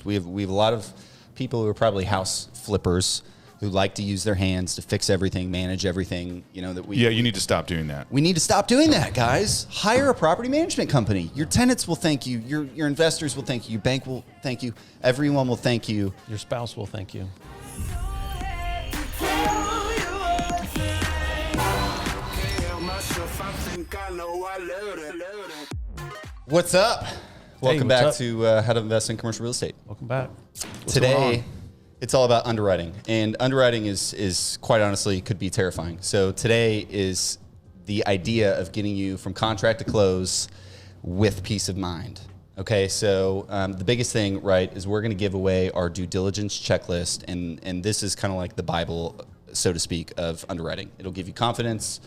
We have a lot of people who are probably house flippers who like to use their hands to fix everything, manage everything, you need to stop doing that. We need to stop doing that, guys. Hire a property management company. Your tenants will thank you. Your investors will thank you. Your bank will thank you. Everyone will thank you. Your spouse will thank you. What's up? Welcome what's back up? to How to Invest in Commercial Real Estate. Welcome back. What's going Today, on? it's all about underwriting. And underwriting is quite honestly could be terrifying. So today is the idea of getting you from contract to close with peace of mind. Okay, so the biggest thing, right, is we're going to give away our due diligence checklist. And this is kind of like the Bible, so to speak, of underwriting. It'll give you confidence.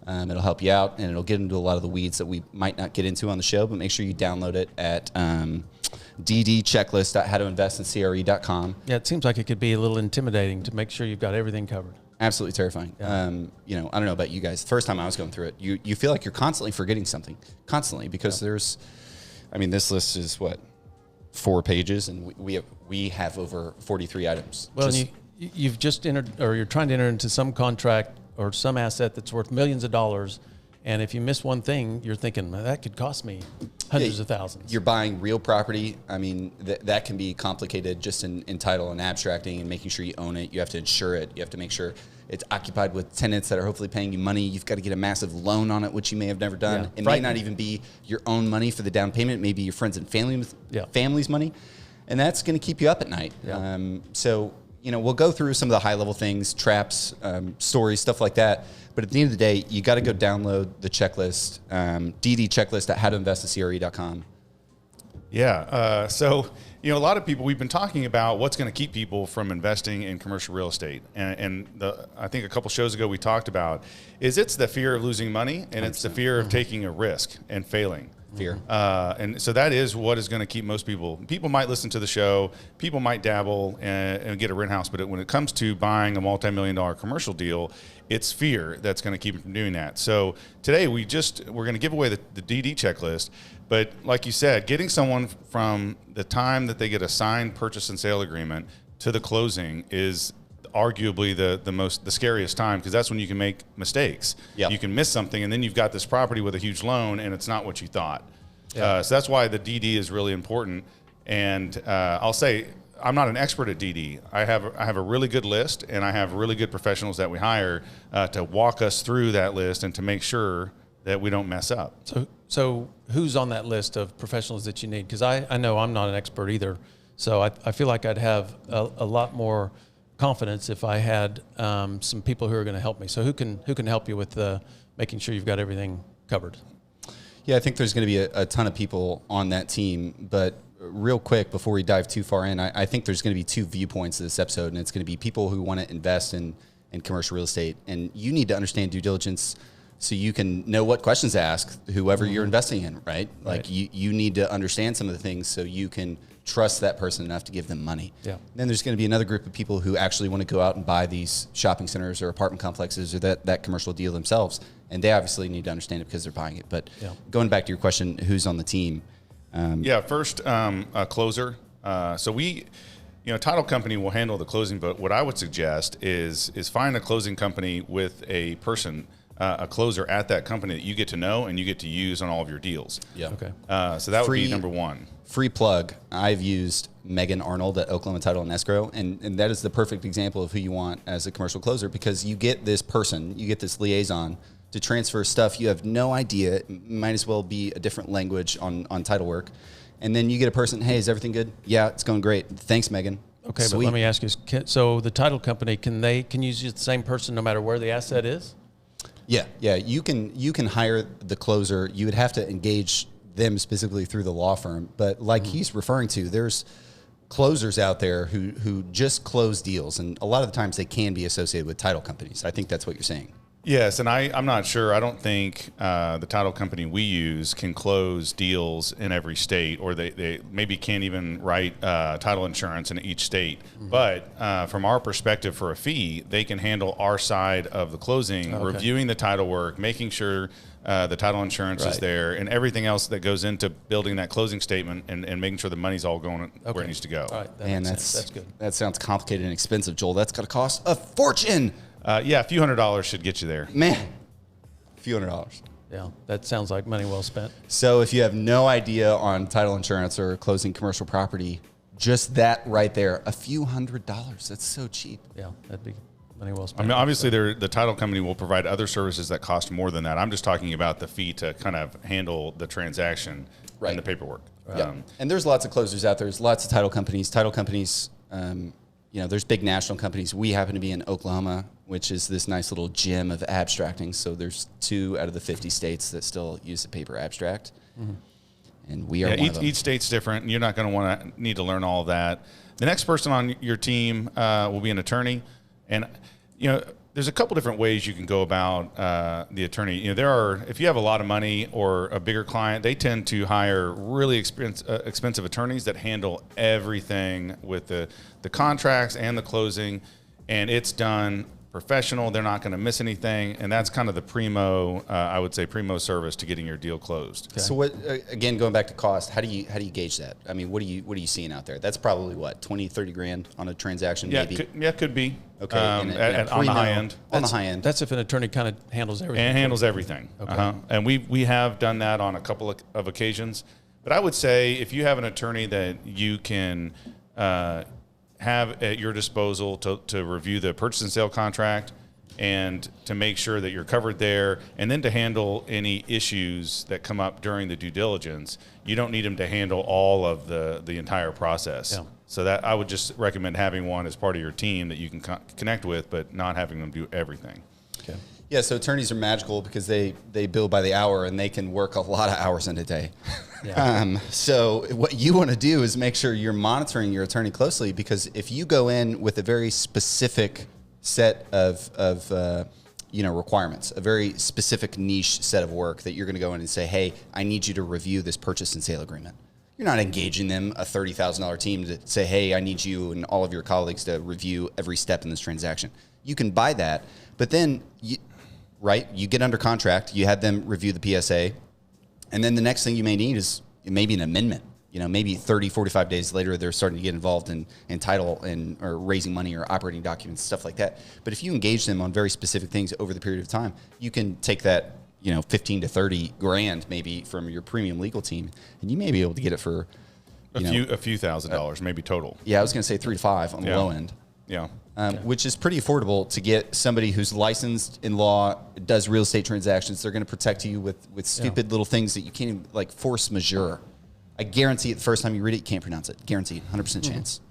It'll help you out, and it'll get into a lot of the weeds that we might not get into on the show, but make sure you download it at ddchecklist.howtoinvestincre.com. Yeah, it seems like it could be a little intimidating to make sure you've got everything covered. Absolutely terrifying. Yeah. I don't know about you guys. The first time I was going through it, you feel like you're constantly forgetting something, because this list is what, 4 pages, and we have over 43 items. Well, you've just entered, or you're trying to enter into some contract or some asset that's worth millions of dollars, and if you miss one thing, you're thinking, that could cost me hundreds of thousands. You're buying real property. I mean, that can be complicated just in title and abstracting and making sure you own it. You have to insure it. You have to make sure it's occupied with tenants that are hopefully paying you money. You've got to get a massive loan on it, which you may have never done. Yeah. It may not even be your own money for the down payment. Maybe your friends and family's money. And that's going to keep you up at night. Yeah. We'll go through some of the high-level things, traps, stories, stuff like that. But at the end of the day, you got to go download the checklist, ddchecklist.howtoinvestincre.com. Yeah. So, a lot of people, we've been talking about what's going to keep people from investing in commercial real estate. And I think a couple shows ago we talked about it's the fear of losing money, and 100%. It's the fear of taking a risk and failing. Fear. And so that is what is going to keep most people. People might listen to the show, people might dabble and get a rent house, but when it comes to buying a multi-million-dollar commercial deal, it's fear that's going to keep them from doing that. So today we're going to give away the DD checklist, but like you said, getting someone from the time that they get a signed purchase and sale agreement to the closing is arguably the scariest time, because that's when you can make mistakes. Yep. You can miss something, and then you've got this property with a huge loan, and it's not what you thought. Yeah. So that's why the DD is really important. And I'll say I'm not an expert at DD. I have a really good list, and I have really good professionals that we hire to walk us through that list and to make sure that we don't mess up. So who's on that list of professionals that you need? Because I know I'm not an expert either. So I feel like I'd have a lot more confidence if I had some people who are going to help me. So who can help you with making sure you've got everything covered? Yeah, I think there's going to be a ton of people on that team. But real quick, before we dive too far in, I think there's going to be 2 viewpoints of this episode, and it's going to be people who want to invest in commercial real estate. And you need to understand due diligence so you can know what questions to ask whoever you're investing in, right? Like you need to understand some of the things so you can trust that person enough to give them money. Yeah. Then there's going to be another group of people who actually want to go out and buy these shopping centers or apartment complexes or that commercial deal themselves. And they obviously need to understand it because they're buying it. But going back to your question, who's on the team? First, a closer. So title company will handle the closing, but what I would suggest is find a closing company with a person, a closer at that company that you get to know and you get to use on all of your deals. Yeah. Okay. So that would be number one. Free plug. I've used Megan Arnold at Oklahoma Title and Escrow, and that is the perfect example of who you want as a commercial closer, because you get this person, you get this liaison to transfer stuff you have no idea. It might as well be a different language on title work. And then you get a person, hey, is everything good? Yeah, it's going great. Thanks, Megan. Okay, Sweet. but let me ask you, so the title company, can use the same person no matter where the asset is? Yeah. You can hire the closer. You would have to engage them specifically through the law firm. But like he's referring to, there's closers out there who just close deals. And a lot of the times they can be associated with title companies. I think that's what you're saying. Yes, and I'm not sure. I don't think the title company we use can close deals in every state, or they maybe can't even write title insurance in each state. Mm-hmm. But from our perspective, for a fee, they can handle our side of the closing, reviewing the title work, making sure the title insurance is there, and everything else that goes into building that closing statement and making sure the money's all going where it needs to go. All right, that's good. That sounds complicated and expensive, Joel. That's going to cost a fortune. Yeah, a few $100s should get you there. Man, a few $100s. Yeah, that sounds like money well spent. So if you have no idea on title insurance or closing commercial property, just that right there, a few $100s. That's so cheap. Yeah, that'd be money well spent. I mean, obviously, the title company will provide other services that cost more than that. I'm just talking about the fee to kind of handle the transaction and the paperwork. Right. And there's lots of closers out there. There's lots of title companies. There's big national companies. We happen to be in Oklahoma, which is this nice little gem of abstracting. So there's 2 out of the 50 states that still use the paper abstract. Mm-hmm. And we are one of them. Each state's different, and you're not going to need to learn all of that. The next person on your team will be an attorney. And, there's a couple different ways you can go about the attorney. If you have a lot of money or a bigger client, they tend to hire really expensive attorneys that handle everything with the contracts and the closing, and it's done professional. They're not going to miss anything, and that's kind of the primo service to getting your deal closed. Okay. So what? Again, going back to cost, how do you gauge that? I mean, what are you seeing out there? That's probably what, 20, 30 grand on a transaction, maybe. Could be. Okay, on the high end. On the high end. That's if an attorney kind of handles everything. And handles everything. Okay. And we have done that on a couple of occasions. But I would say if you have an attorney that you can have at your disposal to review the purchase and sale contract and to make sure that you're covered there, and then to handle any issues that come up during the due diligence, you don't need them to handle all of the entire process. Yeah. So that I would just recommend having one as part of your team that you can connect with, but not having them do everything. Okay. Yeah, so attorneys are magical because they bill by the hour and they can work a lot of hours in a day. Yeah. So what you want to do is make sure you're monitoring your attorney closely, because if you go in with a very specific set of requirements, a very specific niche set of work that you're going to go in and say, hey, I need you to review this purchase and sale agreement. You're not engaging them, a $30,000 team, to say, hey, I need you and all of your colleagues to review every step in this transaction. You can buy that, but then you get under contract, you have them review the PSA, and then the next thing you may need is maybe an amendment. Maybe 30, 45 days later, they're starting to get involved in title or raising money or operating documents, stuff like that. But if you engage them on very specific things over the period of time, you can take that 15 to 30 grand maybe from your premium legal team, and you may be able to get it for a few $1,000s, maybe total. Yeah, I was going to say 3 to 5 on the low end. Yeah. Which is pretty affordable to get somebody who's licensed in law, does real estate transactions. They're going to protect you with stupid little things that you can't even, like force majeure. I guarantee it, the first time you read it, you can't pronounce it. Guaranteed, 100% chance.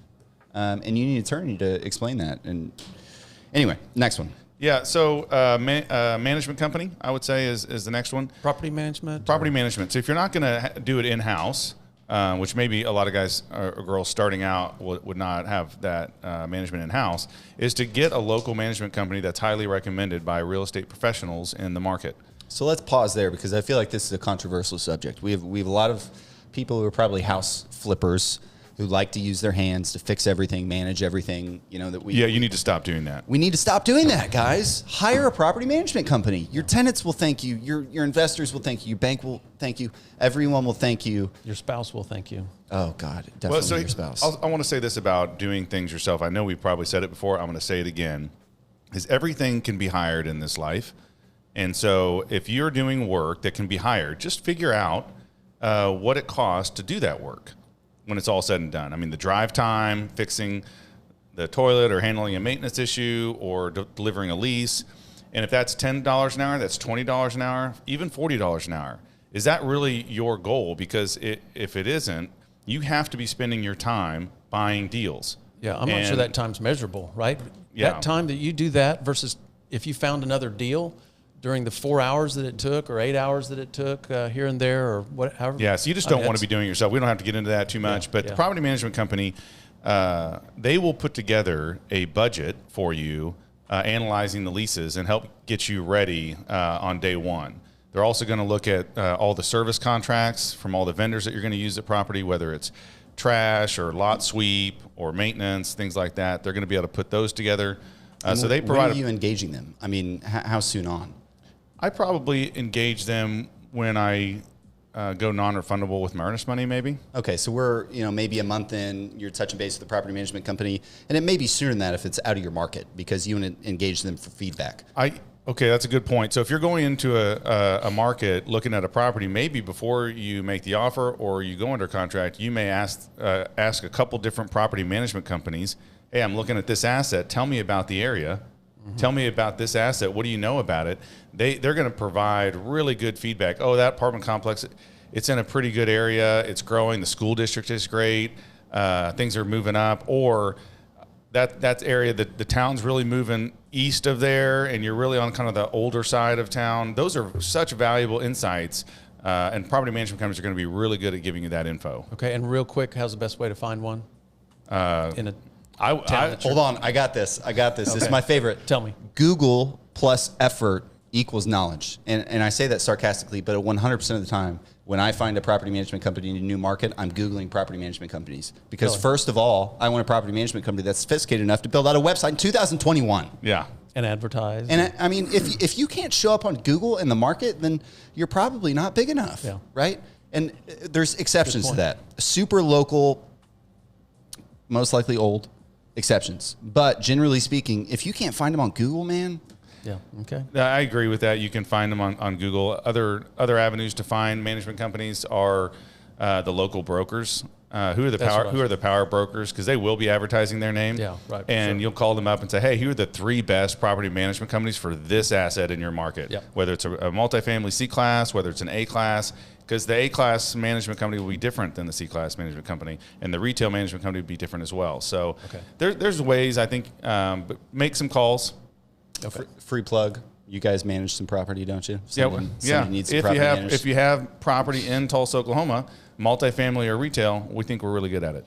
And you need an attorney to explain that. And anyway, next one. Yeah, so management company, I would say, is the next one. Property management? Property management. So if you're not going to do it in-house, which maybe a lot of guys or girls starting out would not have that management in-house, is to get a local management company that's highly recommended by real estate professionals in the market. So let's pause there, because I feel like this is a controversial subject. We have a lot of people who are probably house flippers who like to use their hands to fix everything, manage everything, you need to stop doing that. We need to stop doing that, guys. Hire a property management company. Your tenants will thank you. Your investors will thank you. Your bank will thank you. Everyone will thank you. Your spouse will thank you. Oh, God, definitely your spouse. I want to say this about doing things yourself. I know we've probably said it before. I'm going to say it again, is everything can be hired in this life. And so if you're doing work that can be hired, just figure out what it costs to do that work when it's all said and done. I mean, the drive time, fixing the toilet or handling a maintenance issue or delivering a lease. And if that's $10 an hour, that's $20 an hour, even $40 an hour. Is that really your goal? Because if it isn't, you have to be spending your time buying deals. Yeah, I'm not sure that time's measurable, right? Yeah. That time that you do that versus if you found another deal during the 4 hours that it took or 8 hours that it took here and there or whatever. Yeah, so you just don't want to be doing it yourself. We don't have to get into that too much. But the property management company, they will put together a budget for you analyzing the leases and help get you ready on day one. They're also going to look at all the service contracts from all the vendors that you're going to use at property, whether it's trash or lot sweep or maintenance, things like that. They're going to be able to put those together. So they provide. When are you engaging them? I mean, how soon on? I probably engage them when I go non-refundable with my earnest money, maybe. Okay, so we're maybe a month in, you're touching base with the property management company, and it may be sooner than that if it's out of your market because you want to engage them for feedback. Okay, that's a good point. So if you're going into a market looking at a property, maybe before you make the offer or you go under contract, you may ask a couple different property management companies, hey, I'm looking at this asset. Tell me about the area. Mm-hmm. Tell me about this asset. What do you know about it? They're going to provide really good feedback. Oh, that apartment complex, it's in a pretty good area. It's growing. The school district is great. Things are moving up. Or that area, the town's really moving east of there, and you're really on kind of the older side of town. Those are such valuable insights, and property management companies are going to be really good at giving you that info. Okay, and real quick, how's the best way to find one? In a Hold on, I got this. Okay. This is my favorite. Tell me. Google plus effort equals knowledge. And I say that sarcastically, but 100% of the time, when I find a property management company in a new market, I'm Googling property management companies. Because first of all, I want a property management company that's sophisticated enough to build out a website in 2021. Yeah. And advertise. And I mean, if you can't show up on Google in the market, then you're probably not big enough, right? And there's exceptions to that. Super local, most likely old, exceptions. But generally speaking, if you can't find them on Google, man. Yeah. Okay. I agree with that. You can find them on Google. Other avenues to find management companies are the local brokers. Who are the power brokers? Because they will be advertising their name. Yeah, right. And you'll call them up and say, hey, who are the 3 best property management companies for this asset in your market? Yep. Whether it's a multifamily C class, whether it's an A class, because the A class management company will be different than the C class management company, and the retail management company will be different as well. So there's ways, I think, but make some calls. Okay. Free plug. You guys manage some property, don't you? Somebody needs some property managed. If you have property in Tulsa, Oklahoma, multifamily or retail, we think we're really good at it.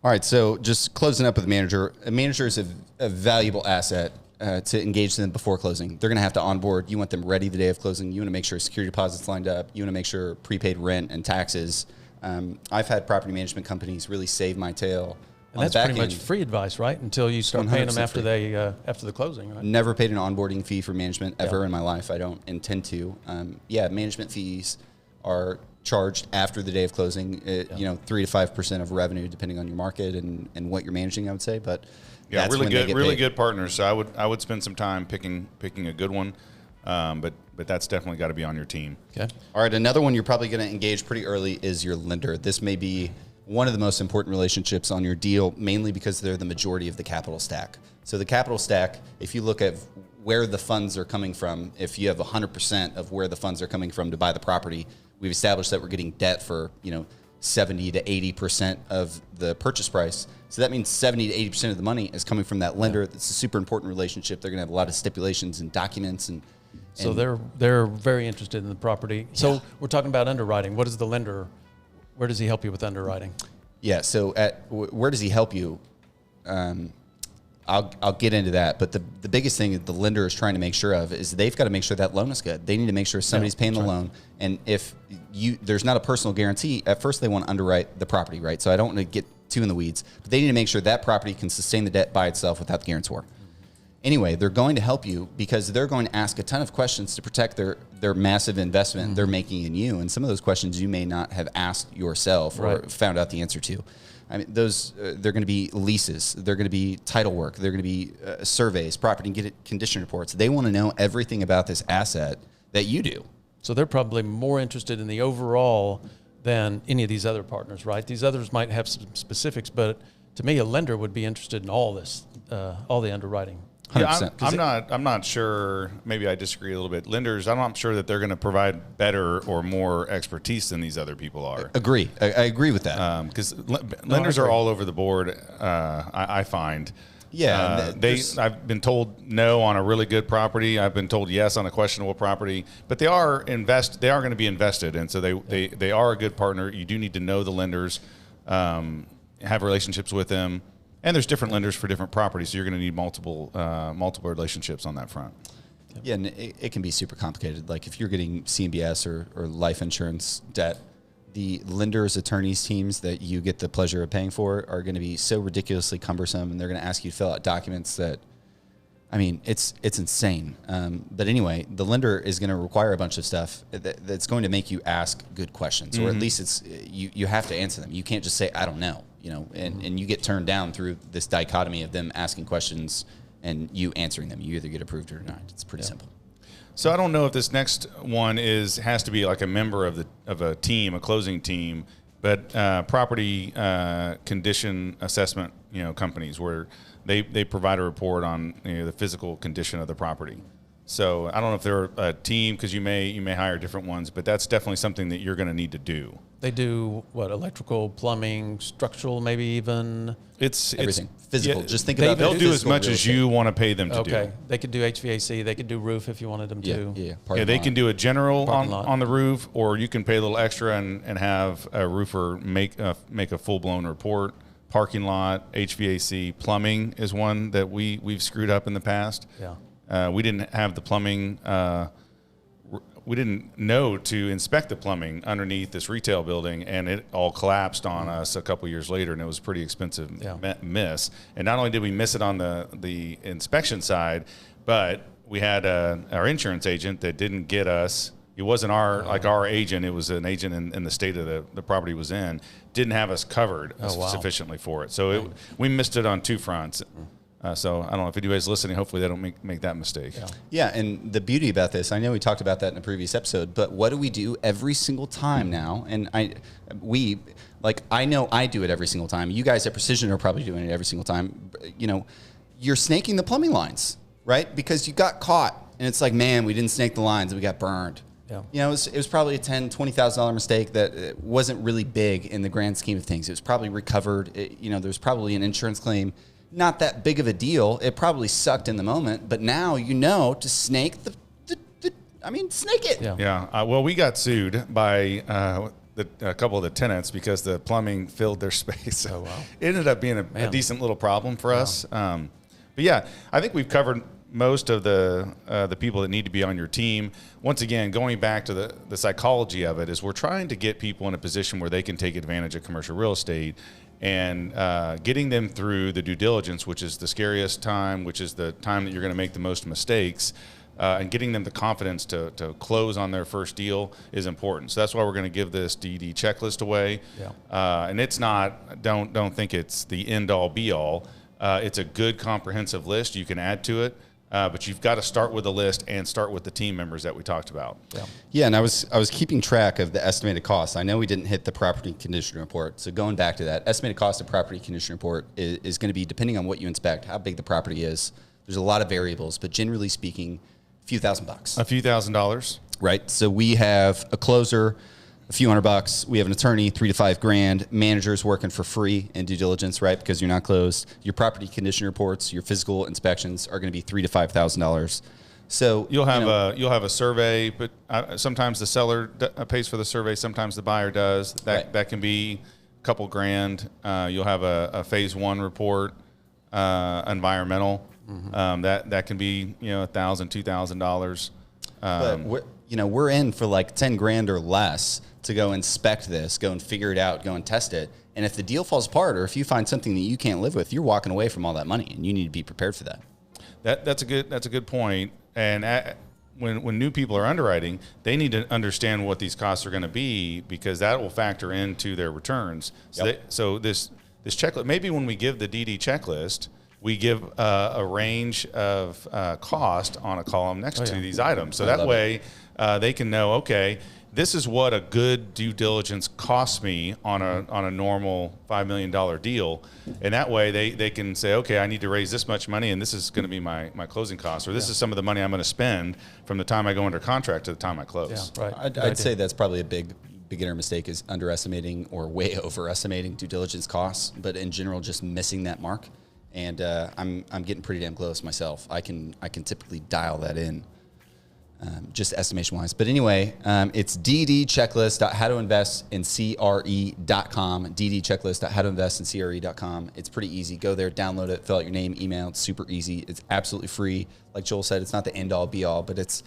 All right. So just closing up with a manager. A manager is a valuable asset to engage them before closing. They're going to have to onboard. You want them ready the day of closing. You want to make sure security deposits lined up. You want to make sure prepaid rent and taxes. I've had property management companies really save my tail. And that's pretty much free advice, right? Until you start paying them after after the closing, right? Never paid an onboarding fee for management ever in my life. I don't intend to. Management fees are charged after the day of closing. 3 to 5% of revenue, depending on your market and what you're managing, I would say. But that's really good partners. So I would spend some time picking a good one. But that's definitely got to be on your team. Okay. All right. Another one you're probably going to engage pretty early is your lender. This may be one of the most important relationships on your deal, mainly because they're the majority of the capital stack. So the capital stack, if you look at where the funds are coming from, if you have 100% of where the funds are coming from to buy the property, we've established that we're getting debt for 70 to 80% of the purchase price. So that means 70 to 80% of the money is coming from that lender. It's a super important relationship. They're going to have a lot of stipulations and documents so they're very interested in the property. So we're talking about underwriting. What is the lender? Where does he help you with underwriting? Yeah, so where does he help you? I'll get into that, but the biggest thing that the lender is trying to make sure of is they've got to make sure that loan is good. They need to make sure somebody's paying the loan, and if there's not a personal guarantee, at first they want to underwrite the property, right? So I don't want to get too in the weeds, but they need to make sure that property can sustain the debt by itself without the guarantor. Anyway, they're going to help you because they're going to ask a ton of questions to protect their massive investment they're making in you. And some of those questions you may not have asked yourself or found out the answer to. I mean, they're going to be leases. They're going to be title work. They're going to be surveys, property and condition reports. They want to know everything about this asset that you do. So they're probably more interested in the overall than any of these other partners, right? These others might have some specifics, but to me, a lender would be interested in all this, all the underwriting. Yeah, I'm not sure. Maybe I disagree a little bit. Lenders, I'm not sure that they're going to provide better or more expertise than these other people are. Agree. I agree with that. Because lenders are all over the board. I find. Yeah, I've been told no on a really good property. I've been told yes on a questionable property. But they are going to be invested, and so they are a good partner. You do need to know the lenders, have relationships with them. And there's different lenders for different properties, so you're going to need multiple relationships on that front. Yeah, and it can be super complicated. Like if you're getting CMBS or life insurance debt, the lenders, attorneys, teams that you get the pleasure of paying for are going to be so ridiculously cumbersome, and they're going to ask you to fill out documents that, I mean, it's insane. But anyway, the lender is going to require a bunch of stuff that's going to make you ask good questions, or at least you have to answer them. You can't just say, I don't know, and you get turned down through this dichotomy of them asking questions and you answering them. You either get approved or denied. It's pretty simple. So I don't know if this next one has to be like a member of a team, a closing team, but property condition assessment, companies where they provide a report on the physical condition of the property. So I don't know if they're a team, because you may hire different ones, but that's definitely something that you're going to need to do. They do what? Electrical, plumbing, structural, maybe even. It's everything physical. Yeah, just think about they'll do as much as you want to pay them to do. Okay, they could do HVAC. They could do roof if you wanted them to. Yeah, they can do a general on the roof, or you can pay a little extra and have a roofer make a full blown report. Parking lot, HVAC, plumbing is one that we've screwed up in the past. Yeah, we didn't have the plumbing. We didn't know to inspect the plumbing underneath this retail building, and it all collapsed on us a couple years later, and it was a pretty expensive miss. And not only did we miss it on the inspection side, but we had our insurance agent that didn't get us. It wasn't our agent. It was an agent in the state of the property was in. Didn't have us covered sufficiently for it. So we missed it on two fronts. So I don't know if anybody's listening. Hopefully they don't make that mistake. Yeah, and the beauty about this, I know we talked about that in a previous episode, but what do we do every single time now? And I know I do it every single time. You guys at Precision are probably doing it every single time. You're snaking the plumbing lines, right? Because you got caught, and it's like, man, we didn't snake the lines, and we got burned. Yeah. It was probably a $10,000-$20,000 mistake that wasn't really big in the grand scheme of things. It was probably recovered. There was probably an insurance claim. Not that big of a deal. It probably sucked in the moment, but now to snake snake it. Yeah. Well, we got sued by a couple of the tenants because the plumbing filled their space. Oh, wow. It ended up being a decent little problem for us. But yeah, I think we've covered most of the people that need to be on your team. Once again, going back to the psychology of it, is we're trying to get people in a position where they can take advantage of commercial real estate, and getting them through the due diligence, which is the scariest time, which is the time that you're going to make the most mistakes, and getting them the confidence to close on their first deal is important. So that's why we're going to give this DD checklist away. And it's not, don't think it's the end all be all. It's a good comprehensive list. You can add to it. But you've got to start with a list and start with the team members that we talked about. Yeah, and I was keeping track of the estimated costs. I know we didn't hit the property condition report. So going back to that, estimated cost of property condition report is going to be depending on what you inspect, how big the property is. There's a lot of variables, but generally speaking, a few $1,000. A few $1,000. Right. So we have a closer, a few $100. We have an attorney, $3,000 to $5,000. Managers working for free in due diligence, right? Because you're not closed. Your property condition reports, your physical inspections are going to be $3,000 to $5,000. So you'll have a survey, but sometimes the seller pays for the survey. Sometimes the buyer does. That can be a couple grand. You'll have a phase one report, environmental. That can be $1,000, $2,000. But we're in for like 10 grand or less to go inspect this, go and figure it out, go and test it. And if the deal falls apart, or if you find something that you can't live with, you're walking away from all that money, and you need to be prepared for that. That's a good point. And when new people are underwriting, they need to understand what these costs are going to be, because that will factor into their returns. So this checklist, maybe when we give the DD checklist, we give a range of cost on a column next to these items. So that way they can know, okay, this is what a good due diligence costs me on a normal $5 million deal. And that way they can say, okay, I need to raise this much money, and this is going to be my closing costs, or this is some of the money I'm going to spend from the time I go under contract to the time I close. Yeah, right. I'd say that's probably a big beginner mistake, is underestimating or way overestimating due diligence costs, but in general, just missing that mark. And I'm getting pretty damn close myself. I can typically dial that in. just estimation wise. But anyway, it's ddchecklist.howtoinvestinCRE.com, ddchecklist.howtoinvestinCRE.com. It's pretty easy. Go there, download it, fill out your name, email. It's super easy. It's absolutely free. Like Joel said, it's not the end all be all, but it's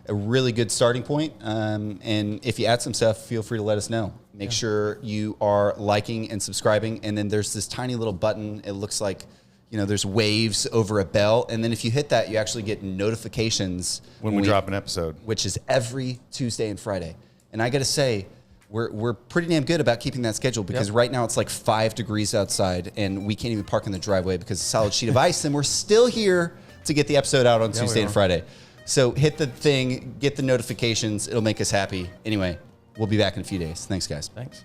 a really good starting point. And if you add some stuff, feel free to let us know. Make sure you are liking and subscribing. And then there's this tiny little button. It looks like, there's waves over a bell. And then if you hit that, you actually get notifications when we drop an episode, which is every Tuesday and Friday. And I got to say, we're pretty damn good about keeping that schedule, because right now it's like 5 degrees outside and we can't even park in the driveway because it's a solid sheet of ice. And we're still here to get the episode out on Tuesday and Friday. So hit the thing, get the notifications. It'll make us happy. Anyway, we'll be back in a few days. Thanks, guys. Thanks.